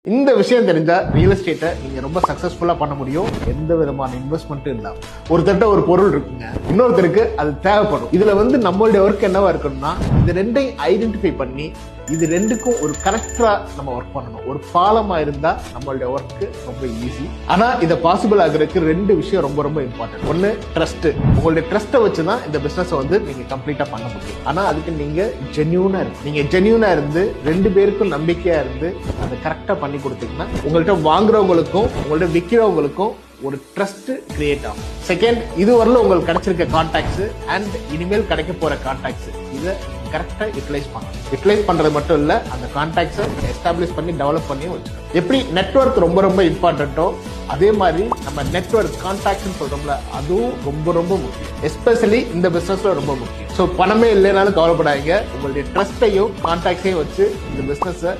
இந்த விஷயம் தெரிஞ்சா ரியல் எஸ்டேட்டை நீங்க ரொம்ப சக்சஸ்ஃபுல்லா பண்ண முடியும். எந்த விதமான இன்வெஸ்ட்மெண்ட்டும் இல்லாம. ஒருத்தட்ட ஒரு பொருள் இருக்குங்க, இன்னொருத்தருக்கு அது தேவைப்படும். இதுல நம்மளுடைய ஒர்க் என்னவா இருக்கணும்னா, இது ரெண்டையும் ஐடென்டிஃபை பண்ணி இது ரெண்டுக்கும் ஒரு கனெக்டரா நம்ம ஒர்க் பண்ணணும். ஒரு பாலமா இருந்தா நம்மளுடைய ஒர்க் ரொம்ப ஈஸி. ஆனா இதை பாசிபிள் ஆகுறதுக்கு ரெண்டு விஷயம் ரொம்ப ரொம்ப இம்பார்ட்டன்ட். ஒன்னு ட்ரஸ்ட். உங்களுடைய ட்ரஸ்ட்டை வச்சுதான் இந்த பிசினஸ் நீங்க கம்ப்ளீட்டா பண்ண முடியும். ஆனா அதுக்கு நீங்க ஜென்யூனா இருக்கு. நீங்க ஜென்யூனா இருந்து ரெண்டு பேருக்கும் நம்பிக்கையா இருந்து அதை கரெக்டா பண்ணி கொடுத்தீங்கன்னா உங்கள்கிட்ட வாங்குறவங்களுக்கும் உங்கள்ட்ட விற்கிறவங்களுக்கும் ஒரு ட்ரஸ்ட் கிரியேட் ஆகும். செகண்ட், இது வரல உங்களுக்கு கிடைச்சிருக்க கான்டாக்ட்ஸ் அண்ட் இனிமேல் கிடைக்க போற கான்டாக்ட்ஸ் இதை கரெக்டா யூட்டிலைஸ் பண்ணணும். யூட்டிலைஸ் பண்றது மட்டும் இல்ல, அந்த கான்டாக்ட்ஸை எஸ்டாப்ளிஷ் பண்ணி டெவலப் பண்ணி வச்சுக்கணும். எப்படி நெட்வொர்க் ரொம்ப ரொம்ப இம்பார்ட்டன்ட்டோ அதே மாதிரி நம்ம நெட்வொர்க் கான்டாக்ட்ஸ் சொல்றோம்ல, அதுவும் ரொம்ப ரொம்ப முக்கியம். எஸ்பெஷலி இந்த பிசினஸ்ல ரொம்ப முக்கியம். ஸோ பணமே இல்லைனாலும் கவலைப்படாதீங்க, உங்களுடைய ட்ரஸ்டையும் கான்டாக்ட்ஸையும் வச்சு இந்த பிசினஸை